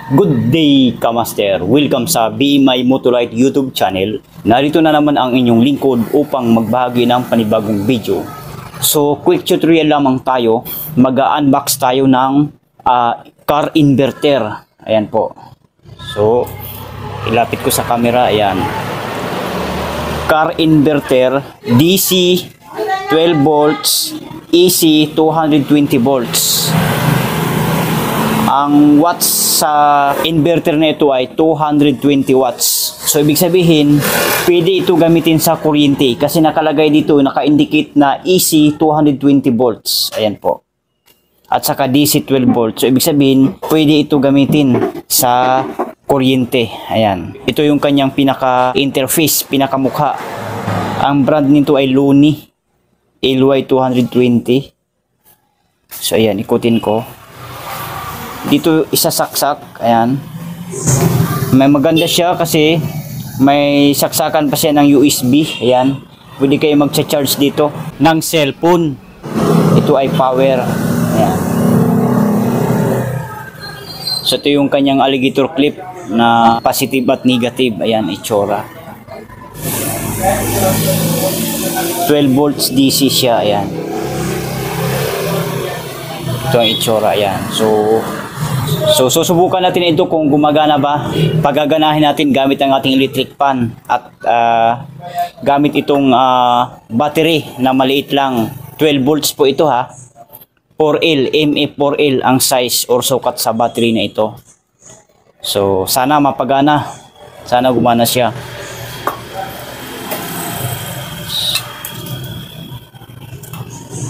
Good day, Kamaster! Welcome sa BMI Motolite YouTube channel. Narito na naman ang inyong lingkod upang magbahagi ng panibagong video. So, quick tutorial lamang tayo. Mag-unbox tayo ng car inverter. Ayan po. So, ilapit ko sa camera. Ayan. Car inverter, DC 12 volts, AC 220 volts. Ang watts sa inverter na ito ay 220 watts. So, ibig sabihin, pwede ito gamitin sa kuryente kasi nakalagay dito, naka-indicate na AC 220 volts. Ayan po. At saka DC 12 volts. So, ibig sabihin, pwede ito gamitin sa kuryente. Ayan. Ito yung kanyang pinaka-interface, pinaka-mukha. Ang brand nito ay Luni LY220. So, ayan, ikutin ko. Dito isasaksak, ayan. May maganda siya kasi may saksakan pa siya ng USB, ayan. Pwede kayo magcha-charge dito ng cellphone. Ito ay power, ayan. So ito yung kanyang alligator clip na positive at negative, ayan, itsura. 12 volts DC siya, ayan. Ito ang itsura, ayan. So susubukan natin ito kung gumagana ba. Pagaganahin natin gamit ang ating electric fan at gamit itong battery na maliit lang. 12 volts po ito ha. 4L, MF4L ang size or sukat sa battery na ito. So sana mapagana. Sana gumana siya.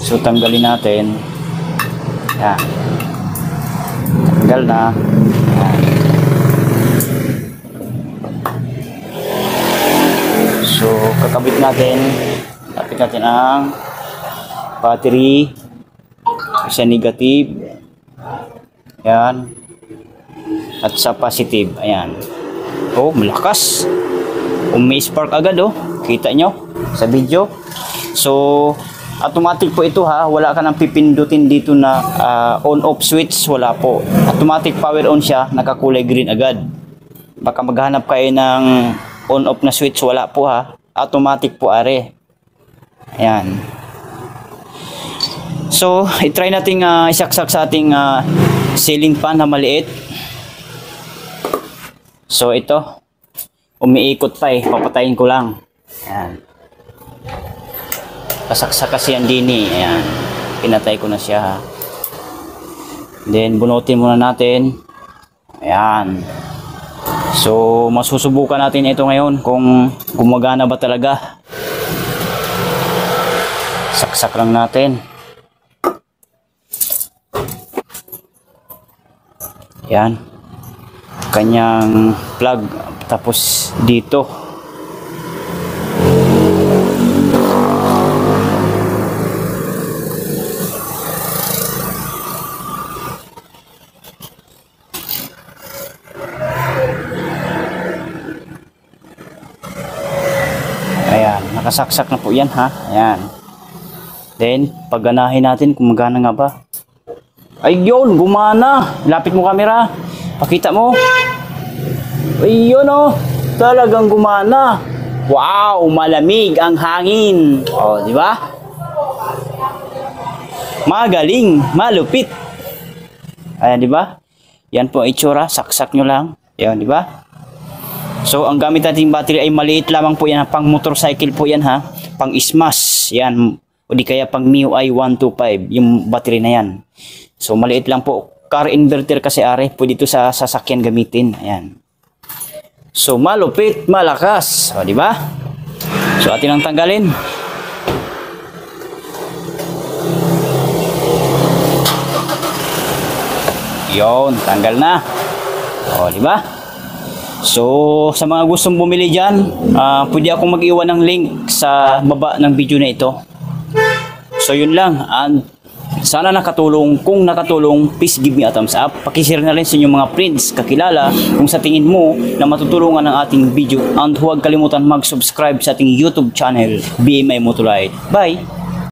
So tanggalin natin. Yan. Tanggal na. So, kakabit natin. Kapit natin ang battery. Sa negative. Ayan. At sa positive. Ayan. Oh, malakas. May spark agad oh. Kita nyo sa video. So, automatic po ito ha, wala ka nang pipindutin dito na on-off switch, wala po. Automatic power on siya, nakakulay green agad. Baka maghanap kayo ng on-off na switch, wala po ha. Automatic po are. Ayan. So, i-try natin isaksak sa ating ceiling fan na maliit. So, ito. Umiikot pa eh, papatayin ko lang. Ayan. Kasaksak kasi yan din eh. Ayan. Pinatay ko na siya ha. Then bunutin muna natin. Ayan. So masusubukan natin ito ngayon kung gumagana ba talaga. Saksak lang natin. Ayan. Kanyang plug. Tapos dito. Ayan, nakasaksak na po yan ha. Ayan. Then, pagganahin natin kung magana nga ba. Ayun, gumana. Lapit mo camera. Pakita mo. Ayun oh. Talagang gumana. Wow, malamig ang hangin. Oh, di ba? Magaling, malupit. Ayan, di ba? Yan po ang itsura, saksak nyo lang. Ayan, di ba? So, ang gamit nating battery ay maliit lamang po yan. Pang motorcycle po yan ha. Pang Smash. Yan. O di kaya pang MIUI 125. Yung battery na yan. So, maliit lang po. Car inverter kasi are. Pwede ito sa sasakyan gamitin. Ayan. So, malupit, malakas. O, di ba? So, atin ang tanggalin. Yon, tanggal na. O, di ba? So, sa mga gustong bumili dyan, pwede akong mag-iwan ng link sa baba ng video na ito. So, yun lang. And sana nakatulong. Kung nakatulong, please give me a thumbs up. Pakishare na rin sa inyong mga friends, kakilala, kung sa tingin mo na matutulungan ng ating video. And huwag kalimutan mag-subscribe sa ating YouTube channel, BMI Motolite. Bye!